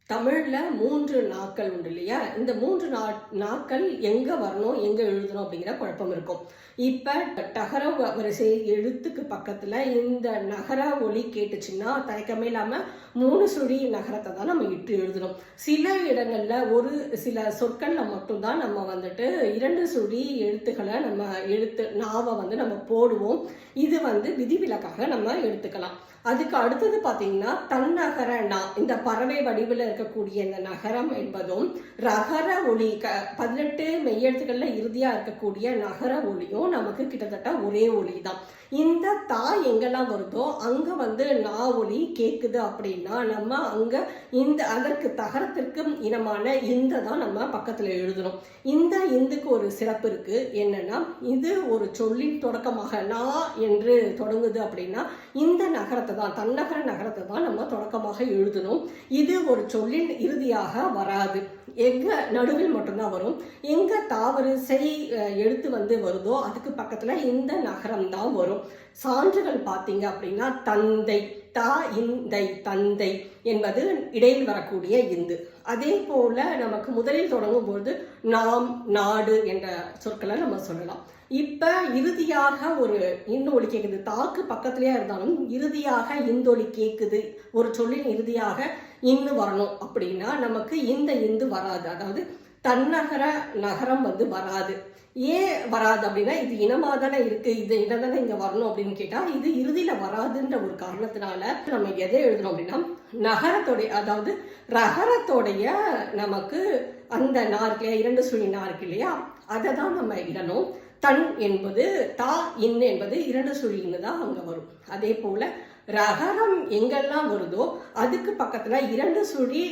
தமிழ்ல 3 நாக்கள் உண்டு இல்லையா? இந்த 3 நாக்கள் எங்க வரணும், எங்க எழுதணும் அப்படிங்கிற குழப்பம் இருக்கும். இப்ப டகர வரிசை எழுத்துக்கு பக்கத்துல இந்த நகர ஒலி கேட்டுச்சுன்னா தயக்கமே இல்லாம 3 சுழி நகரத்தை தான் நம்ம இட்டு எழுதணும். சில இடங்கள்ல ஒரு சில சொற்கள்ல மட்டும்தான் நம்ம வந்துட்டு 2 சுழி எழுத்துக்களை நாவை நம்ம போடுவோம். இது விதிவிலக்காக நம்ம எடுத்துக்கலாம். அதுக்கு அடுத்தது பாத்தீங்கன்னா தன்னகர நா, இந்த பறவை வடிவில் இருக்கக்கூடிய இந்த நகரம் என்பதும் ரகர ஒலி 18 மெய்யெழுத்துக்கள்ல இறுதியா இருக்கக்கூடிய நகர ஒலியும் நமக்கு கிட்டத்தட்ட ஒரே ஒலி தான். இந்த தா எங்கெல்லாம் வருதோ அங்க நா ஒலி கேக்குது அப்படின்னா நம்ம அங்க அதற்கு தகரத்திற்கு இனமான இந்த தான் நம்ம பக்கத்துல எழுதணும். இந்த இந்துக்கு ஒரு சிறப்பு இருக்கு. என்னன்னா, இது ஒரு சொல்லின் தொடக்கமாக நா என்று தொடங்குது அப்படின்னா இந்த நகரத்தை தான், தன்னகர நகரத்தை தான் நம்ம தொடக்கமாக எழுதணும். இது ஒரு சொல்லின் இறுதியாக வராது, எங்க நடுவில் மட்டும்தான் வரும். எங்க தாவரிசை எழுத்து வருதோ அதுக்கு பக்கத்துல இந்த நகரம் தான் வரும். சான்றுகள் பார்த்தீங்க அப்படின்னா தந்தை, தா இந்தை, தந்தை என்பது இடையில் வரக்கூடிய இந்து. அதே போல நமக்கு முதலில் தொடங்கும் பொழுது நாம், நாடு என்ற சொற்களை நம்ம சொல்லலாம். இப்ப இறுதியாக ஒரு இந்தொலி கேக்குது, தாக்கு பக்கத்திலேயே இருந்தாலும் இறுதியாக இந்தொலி கேக்குது, ஒரு சொல்லின் இறுதியாக இன்னு வரணும் அப்படின்னா நமக்கு இந்த இந்து வராது. அதாவது தன்னகர நகரம் வராது. ஏன் வராது அப்படின்னா இது இனமா தானே இருக்கு, இது இனம் தானே இங்க வரணும் அப்படின்னு கேட்டா இது இறுதியில வராதுன்ற ஒரு காரணத்தினால நம்ம எதை எழுதணும் அப்படின்னா நகரத்தோடைய, அதாவது ரகரத்தோடைய நமக்கு அந்த நாருக்கு 2 சுழி நாருக்கு இல்லையா, அதை தான் நம்ம இடணும். தன் என்பது தா இன் என்பது 2 சுழின்னு தான் அங்க வரும். அதே போல ரகரம் எங்கெல்லாம் வருதோ அதுக்கு பக்கத்துல 2 சுழி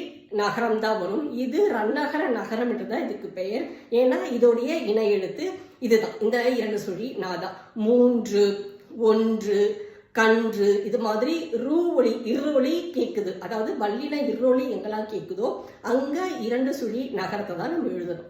நகரம் தான் வரும். இது ரன்னகர நகரம் என்றுதான் இதுக்கு பெயர். ஏன்னா இதோடைய இணை எழுத்து இதுதான், இந்த 2 சுழி நாதான். 3, 1, கன்று, இது மாதிரி ரூ ஒலி, இருளொலி கேக்குது. அதாவது வல்லின இருளொலி எங்கெல்லாம் கேக்குதோ அங்க 2 சுழி நகரத்தை தான் நம்ம எழுதணும்.